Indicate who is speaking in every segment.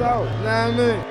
Speaker 1: salt, you know what I mean?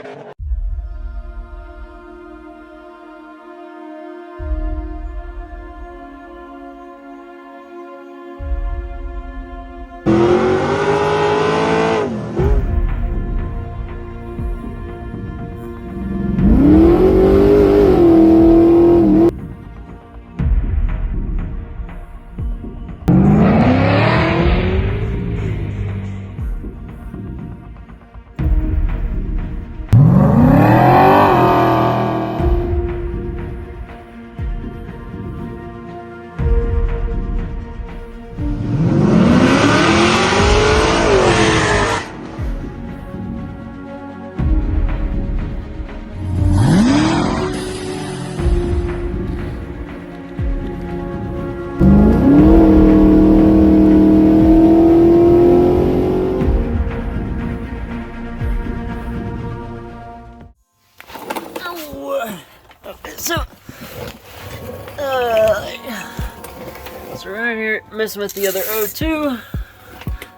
Speaker 2: So right here, messing with the other O2,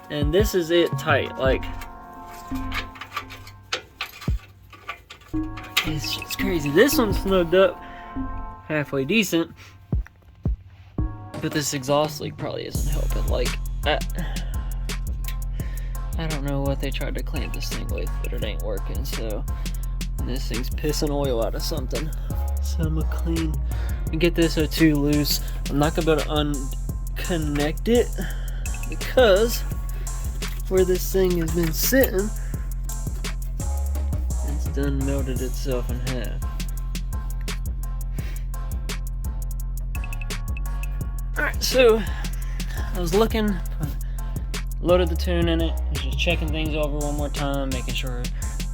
Speaker 2: and this is it tight. Like, this shit's crazy. This one's snugged up halfway decent, but this exhaust leak probably isn't helping. Like, I don't know what they tried to clamp this thing with, but it ain't working. So this thing's pissing oil out of something. So I'm gonna get this O2 loose. I'm not gonna be able to unconnect it because where this thing has been sitting, it's done melted itself in half. Alright, so I was looking, loaded the tune in it, was just checking things over one more time, making sure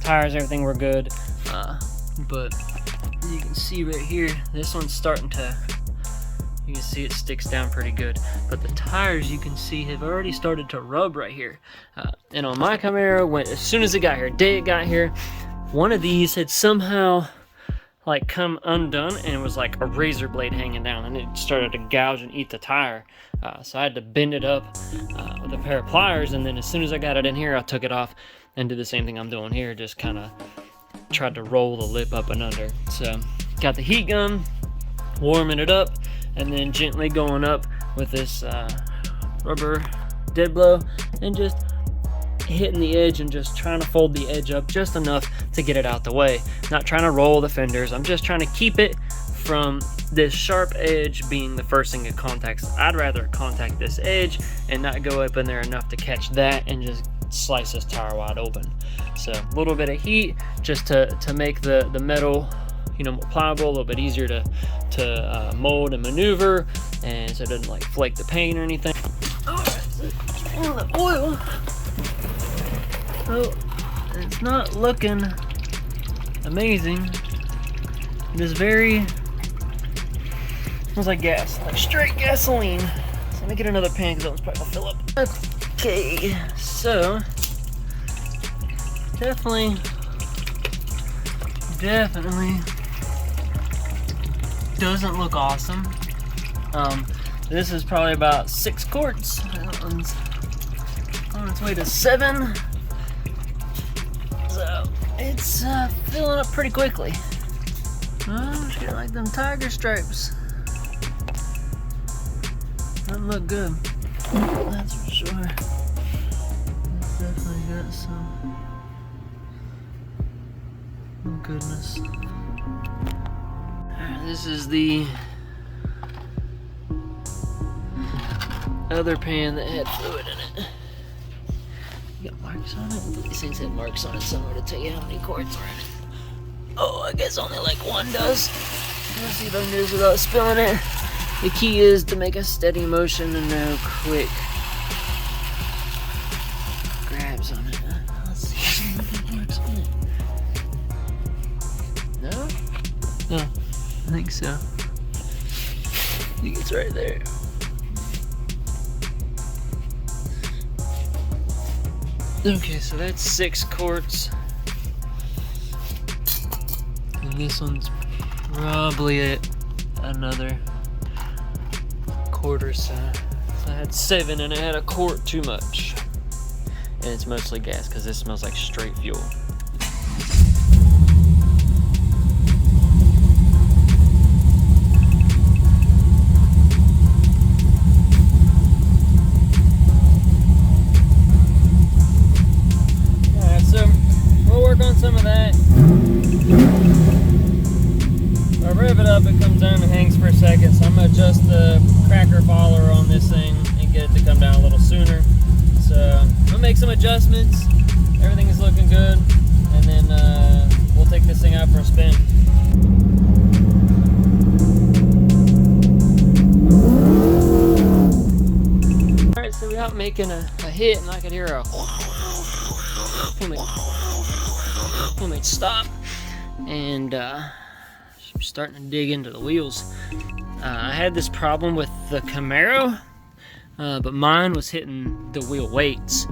Speaker 2: tires, everything were good. But you can see right here, this one's starting to, you can see it sticks down pretty good, but the tires you can see have already started to rub right here. And on my Camaro, as soon as it got here, day it got here, one of these had somehow like come undone, and it was like a razor blade hanging down, and it started to gouge and eat the tire. So I had to bend it up with a pair of pliers, and then as soon as I got it in here, I took it off and did the same thing I'm doing here, just kind of tried to roll the lip up and under. So got the heat gun, warming it up, and then gently going up with this rubber dead blow and just hitting the edge and just trying to fold the edge up just enough to get it out the way. Not trying to roll the fenders, I'm just trying to keep it from this sharp edge being the first thing it contacts. I'd rather contact this edge and not go up in there enough to catch that and just slice this tire wide open. So a little bit of heat just to make the metal, you know, more pliable, a little bit easier to mold and maneuver, and so it doesn't like flake the paint or anything. Alright, so the oil. So it's not looking amazing. It is very, smells like gas, like straight gasoline. So let me get another pan because that one's probably gonna fill up. Okay, so definitely doesn't look awesome. This is probably about 6 quarts. That one's on its way to 7. So it's filling up pretty quickly. Just getting like them tiger stripes. Doesn't look good. That's for sure. It's definitely got some. Oh goodness. Alright, this is the other pan that had fluid in it. You got marks on it? These things had marks on it somewhere to tell you how many quarts are in it. Oh, I guess only like one does. Let's see if I can do this without spilling it. The key is to make a steady motion and no quick grabs on it. Let's see if it works on it. No? No, I think so. I think it's right there. Okay, so that's 6 quarts. And this one's probably another quarter, so I had 7 and it had a quart too much. And it's mostly gas because this smells like straight fuel. trigger follower on this thing and get it to come down a little sooner. So I'll make some adjustments. Everything is looking good, and then we'll take this thing out for a spin. All right, so we're out making a hit, and I could hear a when it stop, and starting to dig into the wheels. I had this problem with the Camaro, but mine was hitting the wheel weights,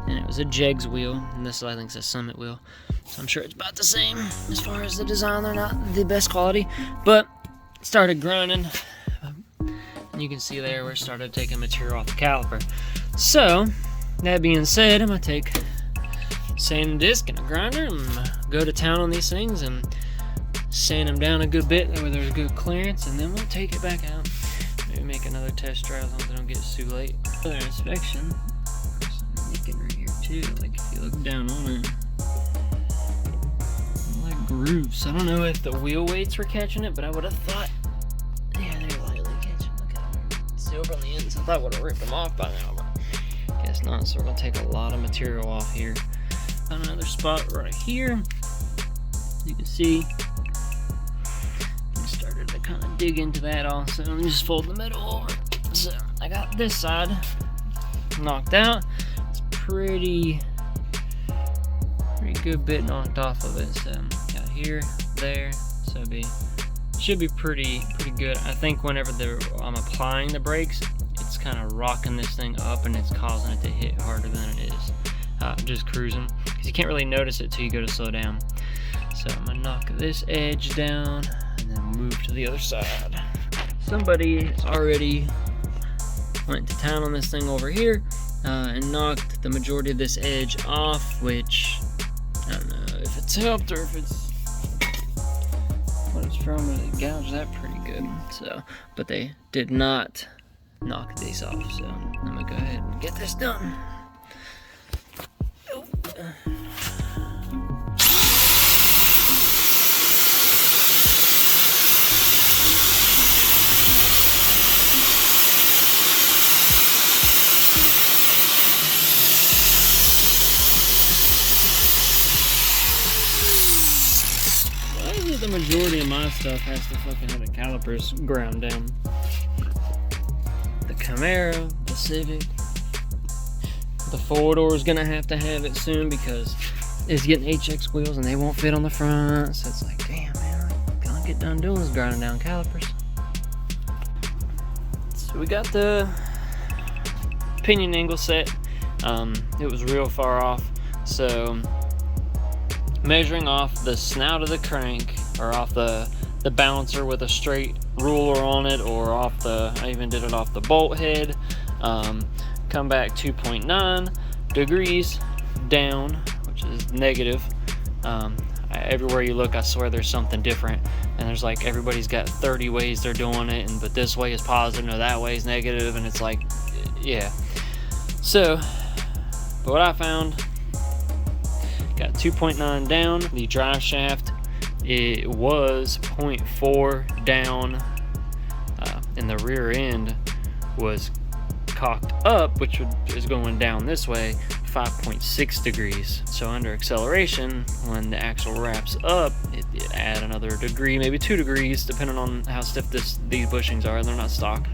Speaker 2: and it was a Jegs wheel, and this I think is a Summit wheel, so I'm sure it's about the same as far as the design. They're not the best quality, but it started grinding, and you can see there where it started taking material off the caliper. So that being said, I'm gonna take sand disc and a grinder and go to town on these things and sand them down a good bit, that way there's good clearance, and then we'll take it back out. Maybe make another test drive so they don't get too late. Another inspection. There's some nicking right here too. Like if you look down on it, like grooves. I don't know if the wheel weights were catching it, but I would have thought, yeah, they're lightly catching. Look at them. Silver on the ends. I thought I would have ripped them off by now, but guess not. So we're gonna take a lot of material off here. Found another spot right here. You can see. Started to kind of dig into that also, and just fold the metal over. So I got this side knocked out. It's pretty good bit knocked off of it. So got here, there, so should be pretty good. I think whenever I'm applying the brakes, it's kind of rocking this thing up, and it's causing it to hit harder than it is just cruising, because you can't really notice it till you go to slow down. So I'm gonna knock this edge down and then move to the other side. Somebody already went to town on this thing over here and knocked the majority of this edge off, which I don't know if it's helped or if it's what it's from, but they gouged that pretty good. So, but they did not knock these off, so I'm gonna go ahead and get this done. The majority of my stuff has to fucking have the calipers ground down. The Camaro, the Civic, the 4-door is gonna have to have it soon because it's getting HX wheels and they won't fit on the front. So it's like, damn man, I'm gonna get done doing is grinding down calipers. So we got the pinion angle set. It was real far off, so measuring off the snout of the crank, or off the balancer with a straight ruler on it, or off I even did it off the bolt head, come back 2.9 degrees down, which is negative. Everywhere you look, I swear there's something different, and there's like everybody's got 30 ways they're doing it, but this way is positive, no, that way is negative, and it's like, yeah. So, but what I found, got 2.9 down. The drive shaft, it was 0.4 down, and the rear end was cocked up, which is going down this way, 5.6 degrees. So under acceleration, when the axle wraps up, it add another degree, maybe 2 degrees, depending on how stiff these bushings are. They're not stock.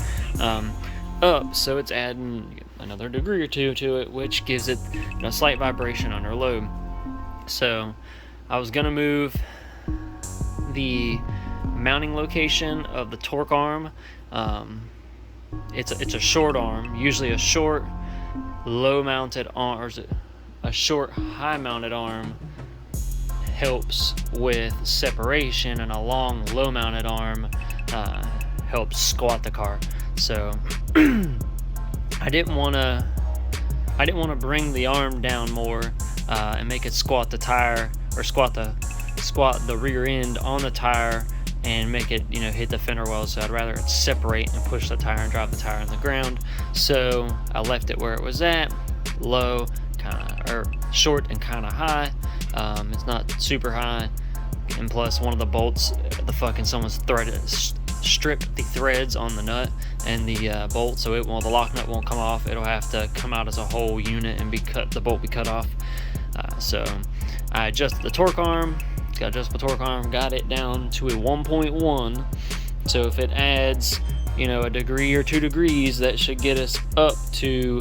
Speaker 2: Up, so it's adding another degree or two to it, which gives it a slight vibration under load. So I was gonna move the mounting location of the torque arm. It's a short arm, usually a short low mounted arm, or is it a short high mounted arm helps with separation, and a long low mounted arm helps squat the car. So I didn't want to bring the arm down more and make it squat the tire, or squat the rear end on the tire and make it, hit the fender well. So I'd rather it separate and push the tire and drive the tire on the ground. So I left it where it was at, low, or short and kind of high. It's not super high, and plus one of the bolts, someone's strip the threads on the nut and the bolt, so the lock nut won't come off. It'll have to come out as a whole unit and the bolt be cut off. So I adjusted the torque arm, got it down to a 1.1. So if it adds, a degree or 2 degrees, that should get us up to,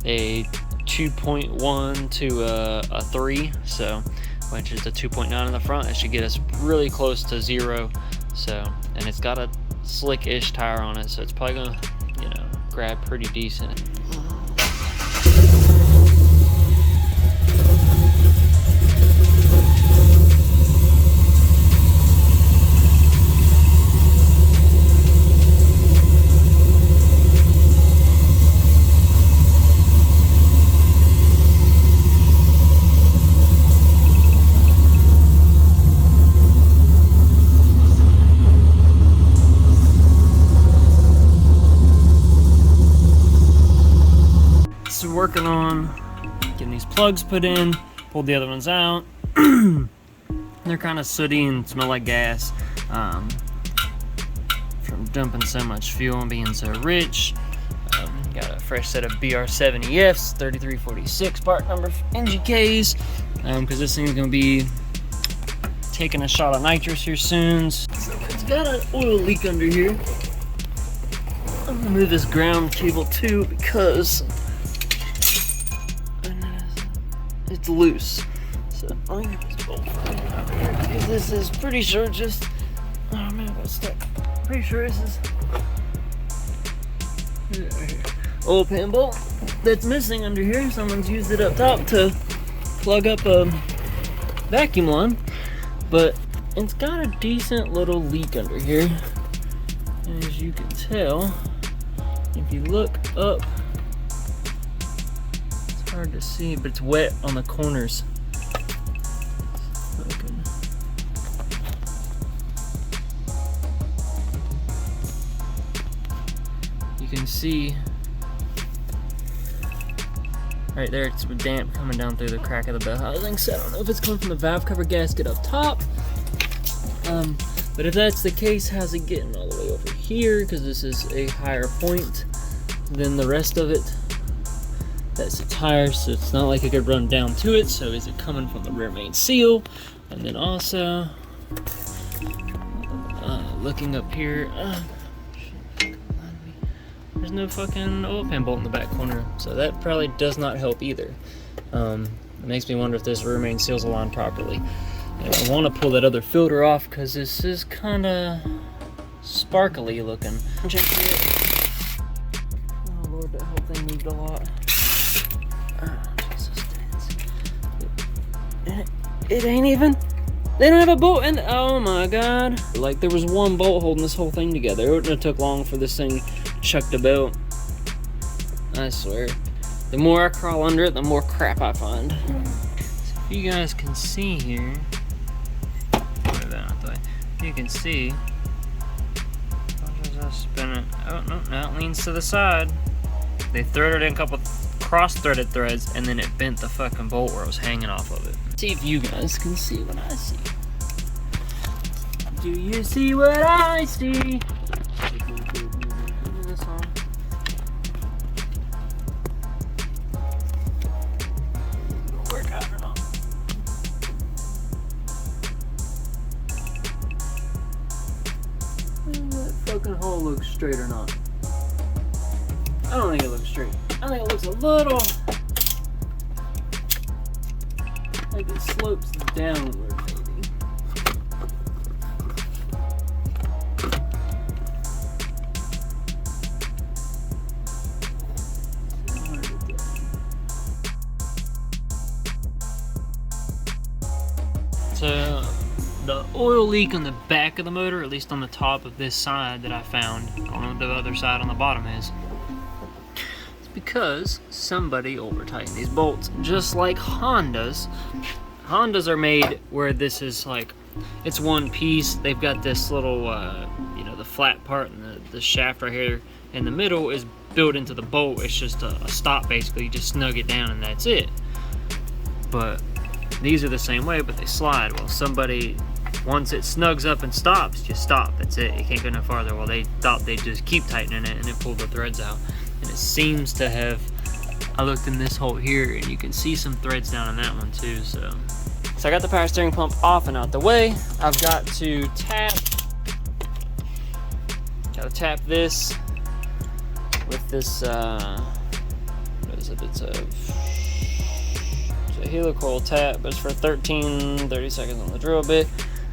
Speaker 2: a 2.1 to a 3. So, which is a 2.9 in the front. It should get us really close to 0. So, and it's got a slick-ish tire on it, so it's probably gonna, grab pretty decent. So working on getting these plugs put in, pulled the other ones out. They're kind of sooty and smell like gas from dumping so much fuel and being so rich. Got a fresh set of BR70Fs, 3346 part number NGKs, because this thing's gonna be taking a shot of nitrous here soon. So it's got an oil leak under here. I'm gonna move this ground cable too because it's loose. So I'm gonna get this bolt out here because this is pretty sure just, oh man, I got stuck. Pretty sure this is oil pan bolt that's missing under here. Someone's used it up top to plug up a vacuum line, but it's got a decent little leak under here. And as you can tell, if you look up, hard to see, but it's wet on the corners. You can see right there, it's damp coming down through the crack of the bell housing. So I don't know if it's coming from the valve cover gasket up top. But if that's the case, how's it getting all the way over here? Because this is a higher point than the rest of it. That's the tire, so it's not like it could run down to it. So is it coming from the rear main seal? And then also looking up here, there's no fucking oil pan bolt in the back corner, so that probably does not help either. It makes me wonder if this rear main seal's aligned properly. And I want to pull that other filter off because this is kind of sparkly looking. Check it. Oh lord, that whole thing moved a lot. It ain't even, they don't have a bolt, and oh my god. Like there was one bolt holding this whole thing together. It wouldn't have took long for this thing chucked a belt. I swear. The more I crawl under it, the more crap I find. So if you guys can see here, you can see, I'll just spin it. Oh no, now it leans to the side. They threaded in a couple cross-threaded threads, and then it bent the fucking bolt where it was hanging off of it. See if you guys can see what I see. Do you see what I see? This on. Work out or not? That fucking hole looks straight or not? I don't think it looks straight. I think it looks a little like it slopes downward, maybe. So the oil leak on the back of the motor, at least on the top of this side that I found, I don't know what the other side on the bottom is. Because somebody over tightened these bolts, just like Hondas. Hondas are made where this is like, it's one piece. They've got this little, the flat part and the shaft right here in the middle is built into the bolt. It's just a stop basically. You just snug it down and that's it. But these are the same way, but they slide. Well, somebody once it snugs up and stops, just stop. That's it. It can't go no farther. Well, they thought they'd just keep tightening it, and it pulled the threads out. And it seems to have, I looked in this hole here, and you can see some threads down in that one too. So I got the power steering pump off and out the way. I've got to tap this with this, what is it? It's a helicoil tap, but it's for 30 seconds on the drill bit.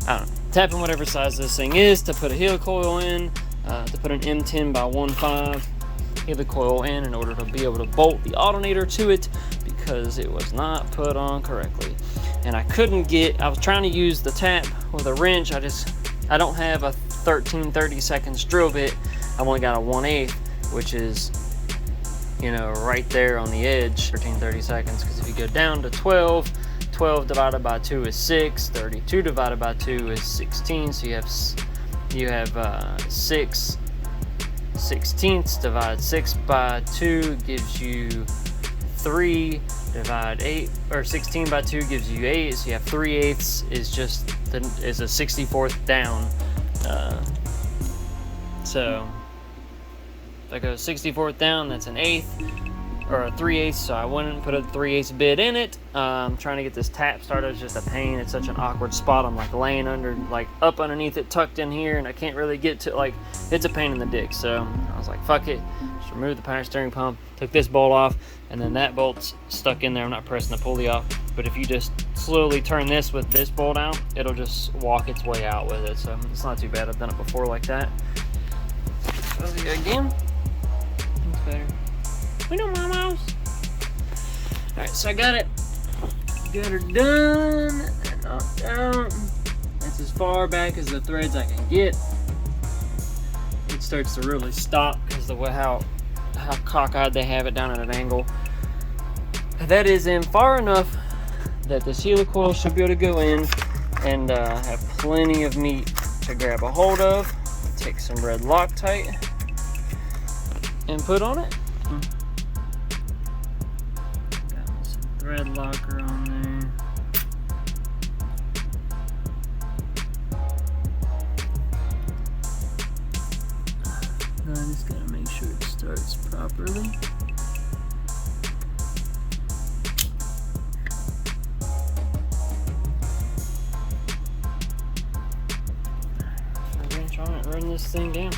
Speaker 2: I don't know. Tapping whatever size this thing is to put a helicoil in, to put an M10 by 1.5 helicoil in order to be able to bolt the alternator to it, because it was not put on correctly. And I was trying to use the tap with a wrench. I don't have a 30 seconds drill bit. I've only got a 1/8, which is, you know, right there on the edge, 30 seconds, because if you go down to 12 divided by 2 is 6, 32 divided by 2 is 16, so you have 6 16ths divided 6 by 2 gives you 3, divide 8, or 16 by 2 gives you 8, so you have 3/8 is a 64th down. So if I go 64th down, that's an 1/8 or a 3/8, so I went and put a 3/8 bit in it. Trying to get this tap started is just a pain. It's such an awkward spot. I'm like laying up underneath it, tucked in here, and I can't really get to, it's a pain in the dick. So I was like, fuck it, just remove the power steering pump, took this bolt off, and then that bolt's stuck in there. I'm not pressing the pulley off, but if you just slowly turn this with this bolt out, it'll just walk its way out with it. So it's not too bad. I've done it before like that. Again, it's better. We know my mouse. Alright, so I got her done and knocked out. That's as far back as the threads I can get. It starts to really stop because of how cockeyed they have it down at an angle. That is in far enough that this helicoil should be able to go in and have plenty of meat to grab a hold of. Take some red Loctite and put on it. Got some thread locker on there. Now I just gotta make sure it starts properly. Run this thing down.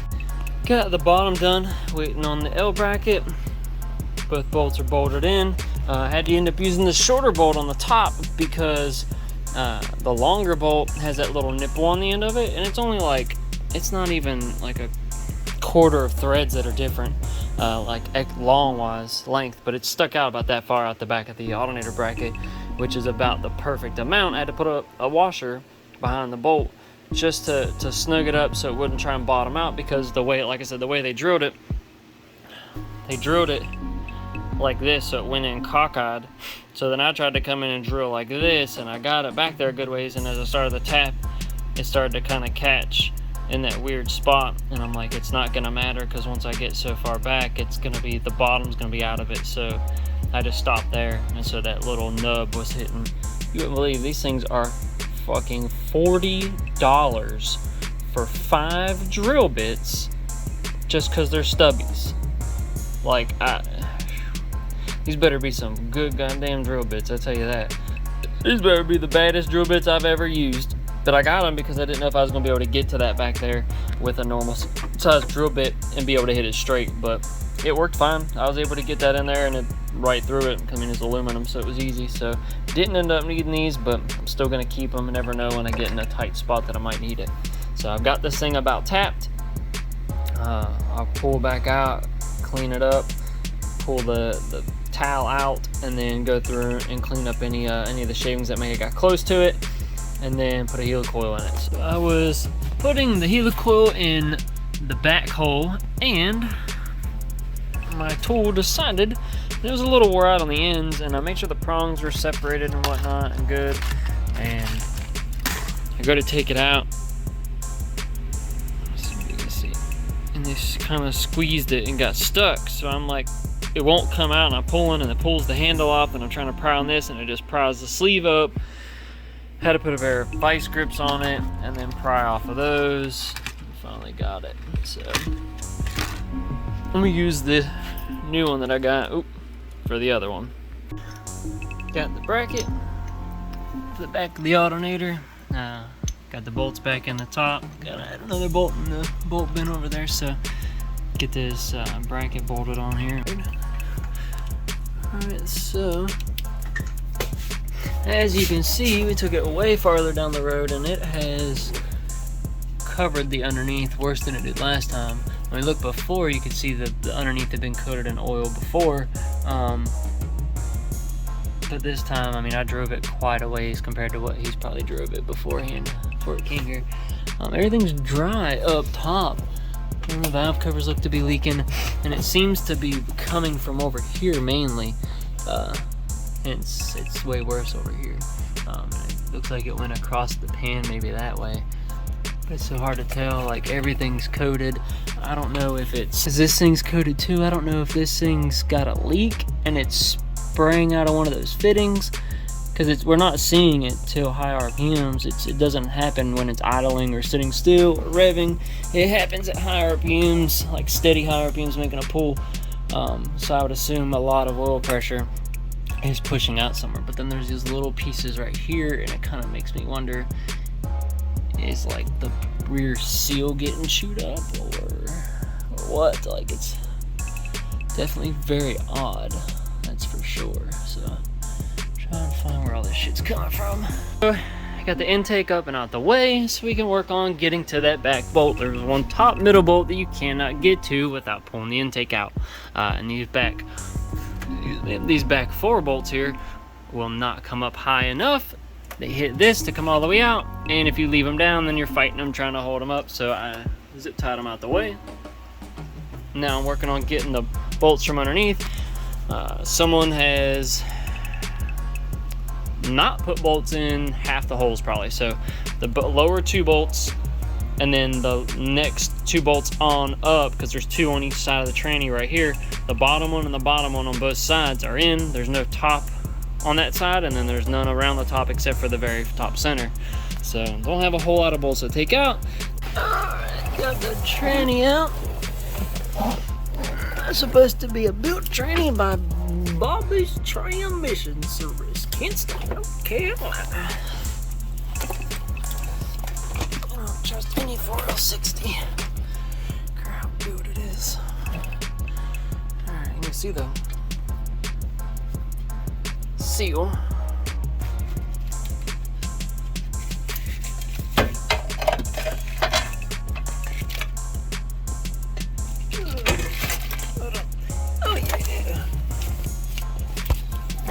Speaker 2: Got the bottom done, waiting on the L bracket. Both bolts are bolted in. I had to end up using the shorter bolt on the top because the longer bolt has that little nipple on the end of it, and it's only it's not even like a quarter of threads that are different, long length, but it's stuck out about that far out the back of the alternator bracket, which is about the perfect amount. I had to put a washer behind the bolt just to snug it up so it wouldn't try and bottom out, because the way, like I said, the way they drilled it like this, so it went in cockeyed. So then I tried to come in and drill like this, and I got it back there a good ways, and as I started the tap, it started to kind of catch in that weird spot, and I'm like, it's not gonna matter, because once I get so far back, it's gonna be, the bottom's gonna be out of it. So I just stopped there, and so that little nub was hitting. You wouldn't believe these things are fucking $40 for 5 drill bits just because they're stubbies. These better be some good goddamn drill bits, I tell you that. These better be the baddest drill bits I've ever used. But I got them because I didn't know if I was going to be able to get to that back there with a normal size drill bit and be able to hit it straight, but it worked fine. I was able to get that in there and it right through it. I mean, it's aluminum, so it was easy. So didn't end up needing these, but I'm still going to keep them. Never know when I get in a tight spot that I might need it. So I've got this thing about tapped. I'll pull back out, clean it up, pull the towel out, and then go through and clean up any of the shavings that may have got close to it, and then put a helicoil in it. So I was putting the helicoil in the back hole, and my tool decided it was a little wore out on the ends, and I made sure the prongs were separated and whatnot and good, and I go to take it out. Let's see if you can see. And this kind of squeezed it and got stuck, so I'm like, it won't come out, and I'm pulling, and it pulls the handle off, and I'm trying to pry on this, and it just pries the sleeve up. Had to put a pair of vice grips on it and then pry off of those. Finally got it. So let me use the new one that I got for the other one. Got the bracket for the back of the alternator. Got the bolts back in the top. Gotta add another bolt in the bolt bin over there. So get this bracket bolted on here. Alright, so as you can see, we took it way farther down the road and it has covered the underneath worse than it did last time. When we looked before, you could see that the underneath had been coated in oil before. But this time, I mean, I drove it quite a ways compared to what he's probably drove it beforehand before it came here. Everything's dry up top. And the valve covers look to be leaking, and it seems to be coming from over here mainly. It's way worse over here. It looks like it went across the pan maybe that way. But it's so hard to tell. Like, everything's coated. I don't know if is this thing's coated too. I don't know if this thing's got a leak and it's spraying out of one of those fittings, because we're not seeing it till high RPMs. It doesn't happen when it's idling or sitting still or revving. It happens at high RPMs, like steady high RPMs making a pull. So I would assume a lot of oil pressure is pushing out somewhere. But then there's these little pieces right here, and it kind of makes me wonder, is like the rear seal getting chewed up or what? Like, it's definitely very odd, that's for sure. So trying to find where all this shit's coming from. So I got the intake up and out the way so we can work on getting to that back bolt. There's one top middle bolt that you cannot get to without pulling the intake out. And these back 4 bolts here will not come up high enough. They hit this to come all the way out, and if you leave them down, then you're fighting them trying to hold them up. So I zip tied them out the way. Now I'm working on getting the bolts from underneath. Someone has not put bolts in half the holes probably. So the lower 2 bolts and then the next 2 bolts on up, because there's 2 on each side of the tranny right here. The bottom one and the bottom one on both sides are in. There's no top on that side, and then there's none around the top except for the very top center. So don't have a whole lot of bolts to take out. Alright, got the tranny out. That's supposed to be a built tranny by Bobby's Transmission Service. Kinston, North Carolina. Just 24L60. How good it is. Alright, you can see the seal. Oh yeah.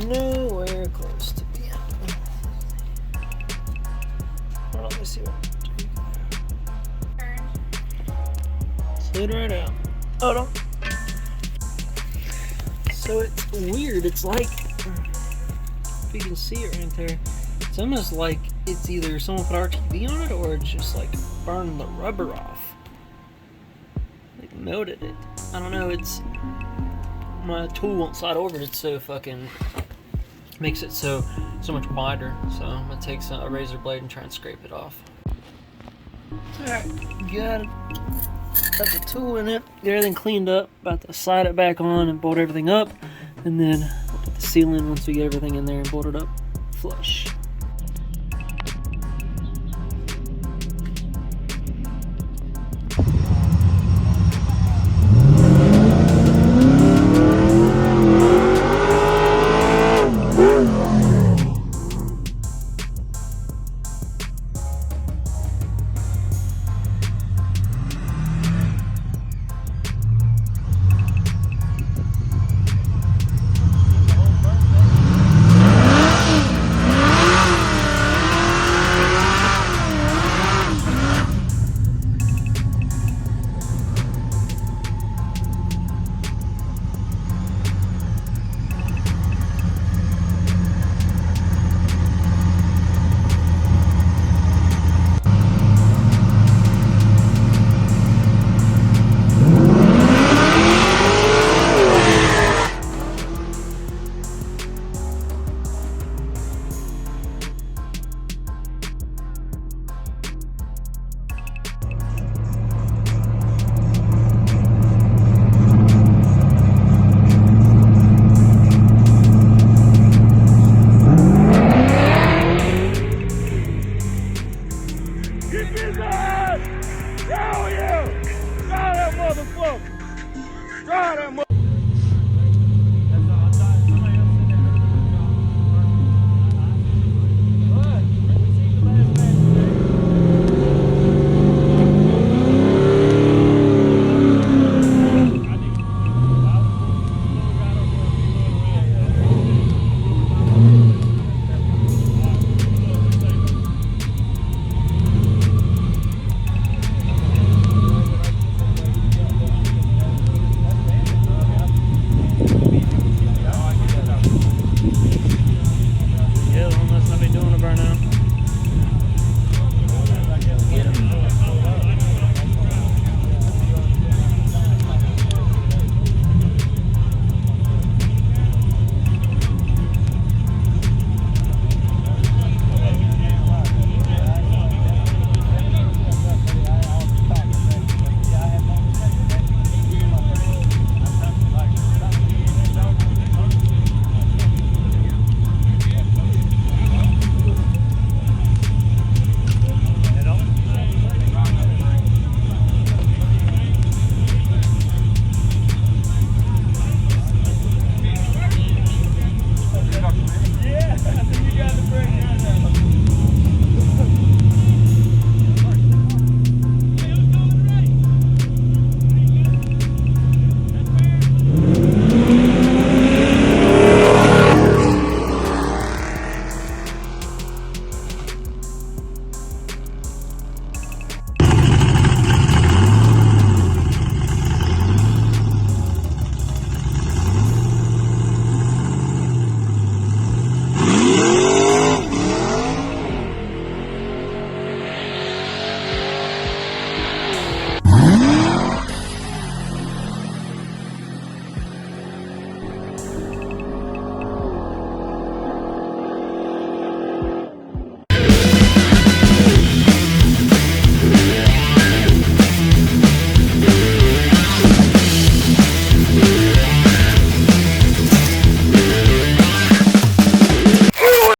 Speaker 2: Nowhere close to being. Hold on, let me see what. Slid right out. Hold on. So it's weird. It's like, if you can see it right there, it's almost like it's either someone put RTV on it or it's just like burned the rubber off. Like melted it. I don't know, it's, my tool won't slide over it. It's so fucking, makes it so much wider. So I'm gonna take a razor blade and try and scrape it off. Alright, got it. Got the tool in it, get everything cleaned up, about to slide it back on and bolt everything up, and then we'll put the seal in once we get everything in there and bolt it up flush.